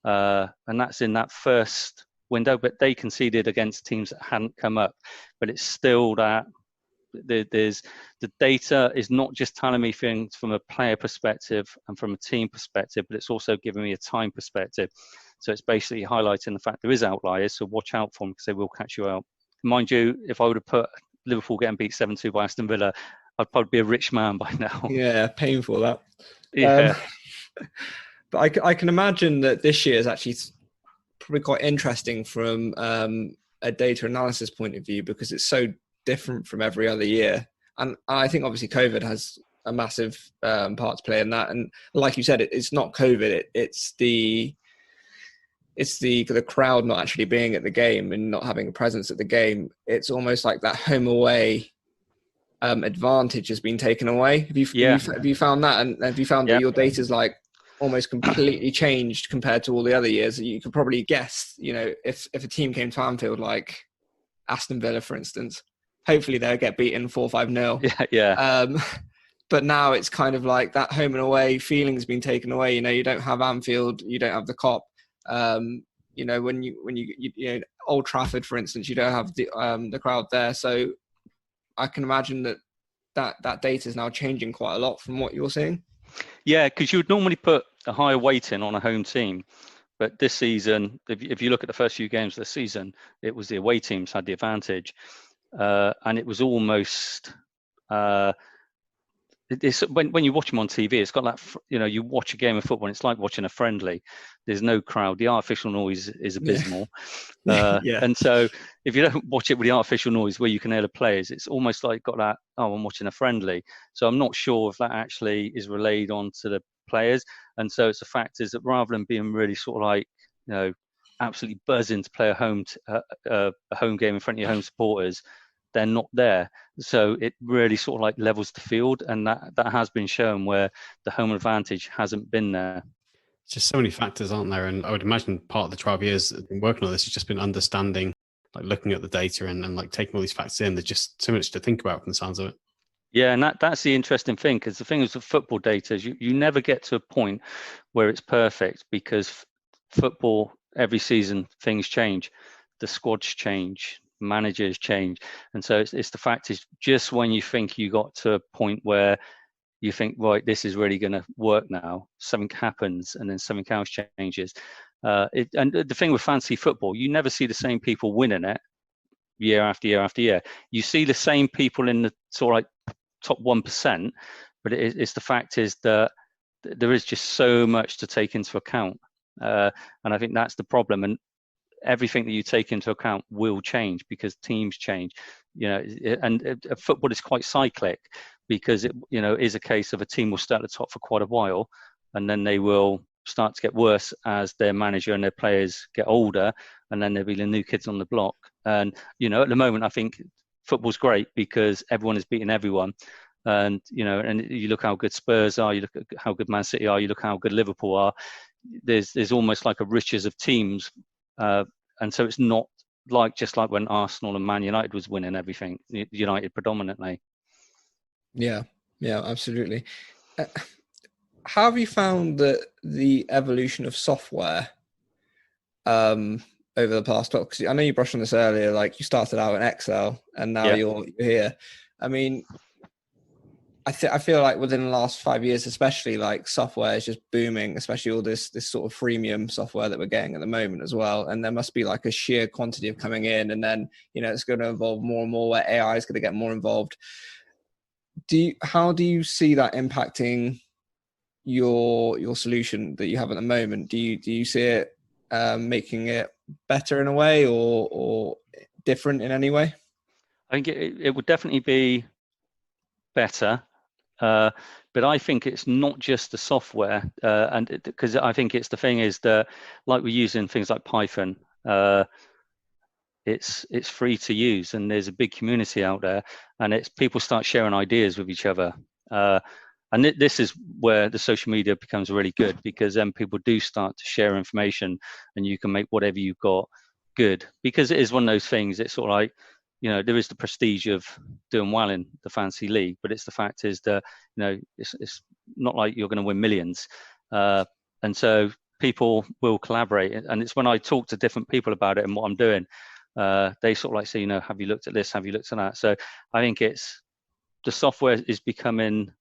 and that's in that first window, but they conceded against teams that hadn't come up. But it's still that there's the data is not just telling me things from a player perspective and from a team perspective, but it's also giving me a time perspective. So it's basically highlighting the fact there is outliers, so watch out for them because they will catch you out. Mind you, if I would have put Liverpool getting beat 7-2 by Aston Villa, I'd probably be a rich man by now. Yeah, painful that. Yeah. But I can imagine that this year is actually probably quite interesting from a data analysis point of view because it's so different from every other year. And I think obviously COVID has a massive part to play in that. And like you said, it's not COVID, it's the crowd not actually being at the game and not having a presence at the game. It's almost like that home away advantage has been taken away. Have you found that? And have you found that your data is like almost completely changed compared to all the other years? You could probably guess, if a team came to Anfield like Aston Villa, for instance, hopefully they'll get beaten 4-5-0. Yeah. But now it's kind of like that home and away feeling has been taken away. You don't have Anfield, you don't have the Kop. When you Old Trafford, for instance, you don't have the crowd there. So I can imagine that data is now changing quite a lot from what you're seeing. Yeah, because you would normally put a higher weighting on a home team. But this season, if you look at the first few games of the season, it was the away teams had the advantage. And it was almost... when you watch them on TV, it's got that, you watch a game of football, it's like watching a friendly. There's no crowd. The artificial noise is abysmal. Yeah. And so if you don't watch it with the artificial noise where you can hear the players, it's almost like got that, I'm watching a friendly. So I'm not sure if that actually is relayed onto the players. And so it's the fact is that rather than being really sort of like, absolutely buzzing to play a home game in front of your home supporters, they're not there. So it really sort of like levels the field, and that has been shown where the home advantage hasn't been there. It's just so many factors, aren't there? And I would imagine part of the 12 years I've been working on this has just been understanding, like looking at the data and like taking all these factors in. There's just so much to think about from the sounds of it. Yeah, and that's the interesting thing, because the thing is with football data is you never get to a point where it's perfect, because football, every season, things change. The squads change, managers change. And so it's the fact is just when you think you got to a point where you think, right, this is really going to work now, something happens and then something else changes. And the thing with fantasy football, you never see the same people winning it year after year after year. You see the same people in the sort of like top 1%, but it's the fact is that there is just so much to take into account. And I think that's the problem. And everything that you take into account will change because teams change, and football is quite cyclic, because it is a case of a team will start at the top for quite a while, and then they will start to get worse as their manager and their players get older, and then there'll be the new kids on the block. And at the moment, I think football's great because everyone is beating everyone. And and you look how good Spurs are, you look at how good Man City are, you look how good Liverpool are. There's almost like a riches of teams, and so it's not just like when Arsenal and Man United was winning everything. United predominantly. Yeah, absolutely. How have you found the evolution of software over the past 12? Because I know you brushed on this earlier, like you started out in Excel and now you're here. I mean, I feel like within the last 5 years, especially, like software is just booming, especially all this sort of freemium software that we're getting at the moment as well. And there must be like a sheer quantity of coming in, and then, it's going to evolve more and more where AI is going to get more involved. How do you see that impacting your solution that you have at the moment? Do you see it making it better in a way, or different in any way? I think it would definitely be better. But I think it's not just the software, and because I think it's the thing is that, like we're using things like Python, it's free to use, and there's a big community out there, and it's people start sharing ideas with each other. And this is where the social media becomes really good, because then people do start to share information, and you can make whatever you've got good, because it is one of those things. It's sort of like, there is the prestige of doing well in the fantasy league, but it's the fact is that, it's not like you're going to win millions. And so people will collaborate. And it's when I talk to different people about it and what I'm doing, they sort of like say, have you looked at this? Have you looked at that? So I think the software is becoming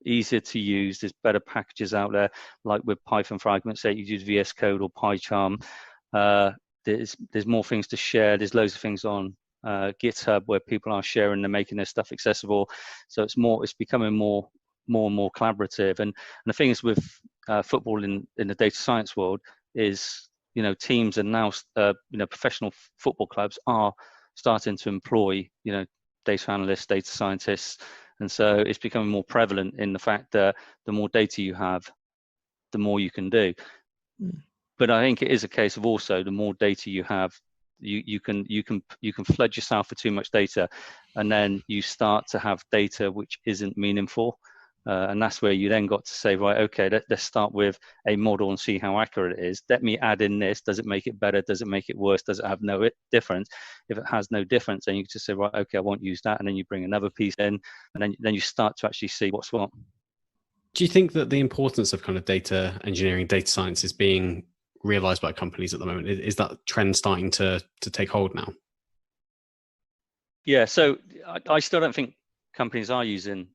easier to use. There's better packages out there, like with Python, for argument's sake, you use VS Code or PyCharm. There's more things to share. There's loads of things on GitHub where people are sharing and making their stuff accessible. So it's becoming more and more collaborative. And the thing is with football in the data science world is, teams and now professional football clubs are starting to employ data analysts, data scientists, and so it's becoming more prevalent in the fact that the more data you have, the more you can do. But I think it is a case of also the more data you have, you can flood yourself with too much data, and then you start to have data which isn't meaningful, and that's where you then got to say, right, okay, let's start with a model and see how accurate it is. Let me add in this. Does it make it better? Does it make it worse? Does it have no difference? If it has no difference, then you can just say, right, okay, I won't use that, and then you bring another piece in, and then you start to actually see what's what. Do you think that the importance of kind of data engineering, data science is being realized by companies at the moment? Is that trend starting to take hold now? Yeah, so I still don't think companies are using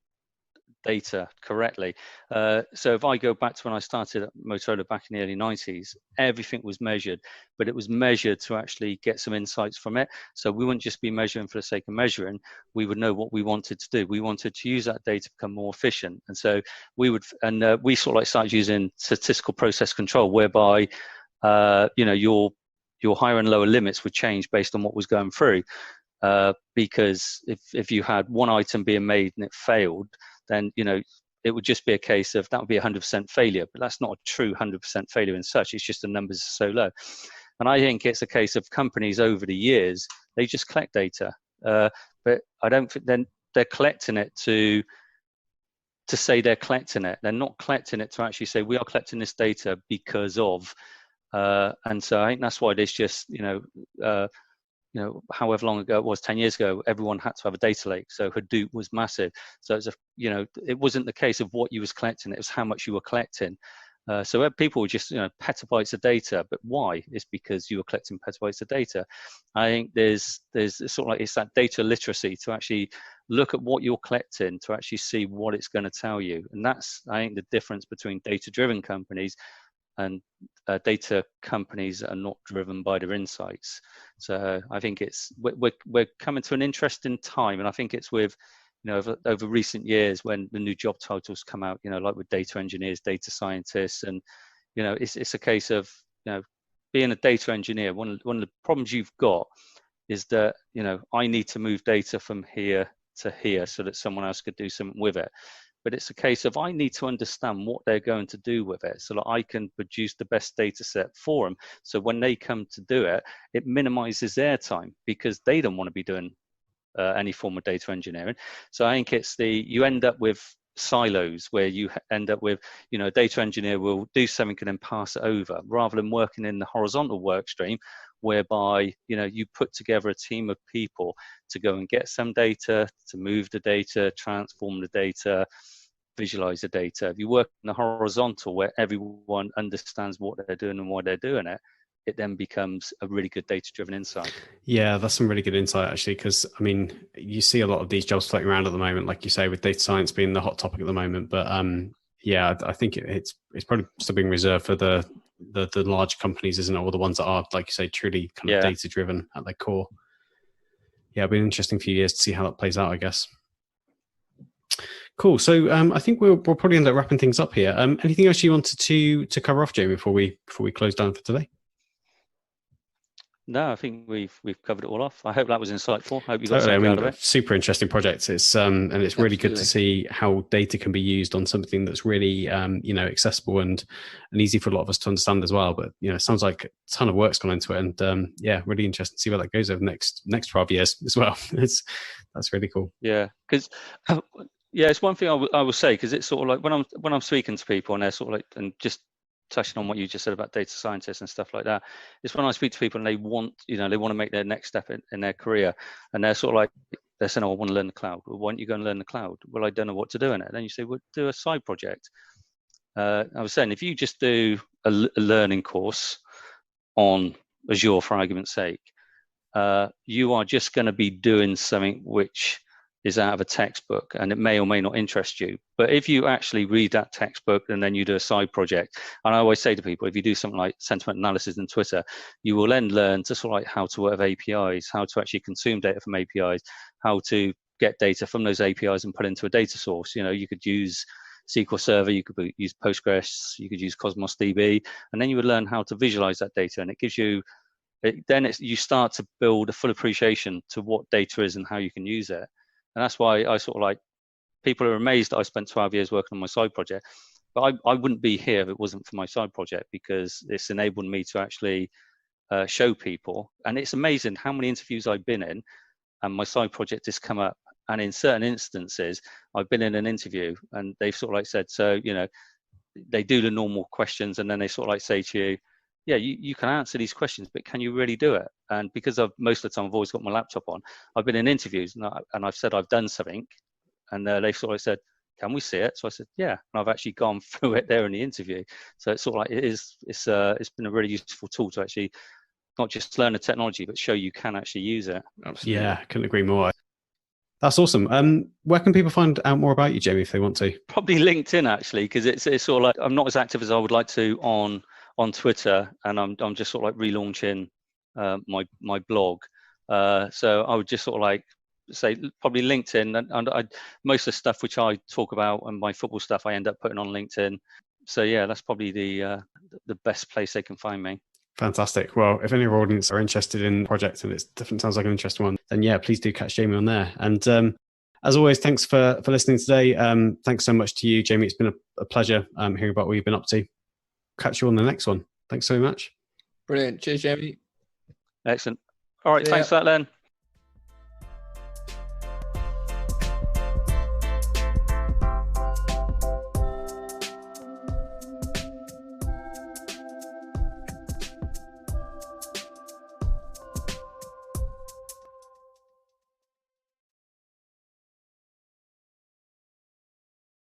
data correctly. So if I go back to when I started at Motorola back in the early 90s, everything was measured, but it was measured to actually get some insights from it. So we wouldn't just be measuring for the sake of measuring. We would know what we wanted to do. We wanted to use that data to become more efficient. And so we sort of like started using statistical process control, whereby your higher and lower limits would change based on what was going through. Because if you had one item being made and it failed, then it would just be a case of that would be 100% failure. But that's not a true 100% failure in such. It's just the numbers are so low. And I think it's a case of companies over the years, they just collect data, but I don't think then they're collecting it to say they're collecting it. They're not collecting it to actually say we are collecting this data because of. And so I think that's why there's just however long ago it was, 10 years ago, everyone had to have a data lake. So Hadoop was massive. So it's it wasn't the case of what you was collecting; it was how much you were collecting. So people were just petabytes of data, but why? It's because you were collecting petabytes of data. I think there's sort of like it's that data literacy to actually look at what you're collecting to actually see what it's going to tell you, and that's I think the difference between data-driven companies and data companies that are not driven by their insights. So I think we're coming to an interesting time, and I think it's with over recent years when the new job titles come out, like with data engineers, data scientists, and it's a case of being a data engineer, one of the problems you've got is that, I need to move data from here to here so that someone else could do something with it. But it's a case of, I need to understand what they're going to do with it so that I can produce the best data set for them. So when they come to do it, it minimizes their time, because they don't want to be doing any form of data engineering. So I think you end up with silos where you end up with, a data engineer will do something and then pass it over, rather than working in the horizontal work stream, whereby, you put together a team of people to go and get some data, to move the data, transform the data, visualize the data. If you work in the horizontal where everyone understands what they're doing and why they're doing it, it then becomes a really good data-driven insight. Yeah, that's some really good insight, actually, because, you see a lot of these jobs floating around at the moment, like you say, with data science being the hot topic at the moment. But yeah, I think it's probably still being reserved for the large companies, isn't it? Or the ones that are, like you say, truly kind of data-driven at their core. Yeah, it'll be an interesting few years to see how that plays out, I guess. Cool. So I think we'll probably end up wrapping things up here. Anything else you wanted to cover off, Jamie, before we close down for today? No, I think we've covered it all off. I hope that was insightful. I hope you got Totally. something out of it. Super interesting project. It's and it's really good to see how data can be used on something that's really accessible and easy for a lot of us to understand as well. But it sounds like a ton of work's gone into it, and really interesting to see where that goes over the next 12 years as well. That's really cool. Yeah, because it's one thing I will say, because it's sort of like when I'm speaking to people and they're sort of like, and just touching on what you just said about data scientists and stuff like that, it's when I speak to people and they want to make their next step in their career, and they're sort of like, they're saying, I want to learn the cloud. Well, why don't you go and learn the cloud? Well, I don't know what to do in it. And then you say, well, do a side project. I was saying, if you just do a learning course on Azure, for argument's sake, you are just going to be doing something which is out of a textbook, and it may or may not interest you. But if you actually read that textbook and then you do a side project, and I always say to people, if you do something like sentiment analysis in Twitter, you will then learn to sort of like how to work with APIs, how to actually consume data from APIs, how to get data from those APIs and put into a data source. You could use SQL Server, you could use Postgres, you could use Cosmos DB, and then you would learn how to visualize that data, and it gives you, you start to build a full appreciation to what data is and how you can use it. And that's why I sort of like, people are amazed that I spent 12 years working on my side project, but I wouldn't be here if it wasn't for my side project, because it's enabled me to actually show people. And it's amazing how many interviews I've been in and my side project has come up. And in certain instances, I've been in an interview and they've sort of like said, so, they do the normal questions, and then they sort of like say to you, yeah, you can answer these questions, but can you really do it? And because most of the time I've always got my laptop on, I've been in interviews and I've said I've done something, and they've sort of said, can we see it? So I said, yeah, and I've actually gone through it there in the interview. So it's sort of like, it's been a really useful tool to actually not just learn the technology, but show you can actually use it. Absolutely. Yeah, I couldn't agree more. That's awesome. Where can people find out more about you, Jamie, if they want to? Probably LinkedIn, actually, because it's sort of like, I'm not as active as I would like to on Twitter, and I'm just sort of like relaunching my blog. So I would just sort of like say probably LinkedIn, and most of the stuff which I talk about and my football stuff I end up putting on LinkedIn. So yeah, that's probably the best place they can find me. Fantastic. Well, if any of our audience are interested in the project, and it definitely sounds like an interesting one, then yeah, please do catch Jamie on there. And as always, thanks for listening today. Thanks so much to you, Jamie. It's been a pleasure hearing about what you've been up to. Catch you on the next one. Thanks so much. Brilliant. Cheers, Jamie. Excellent. All right. Thanks for that, Len.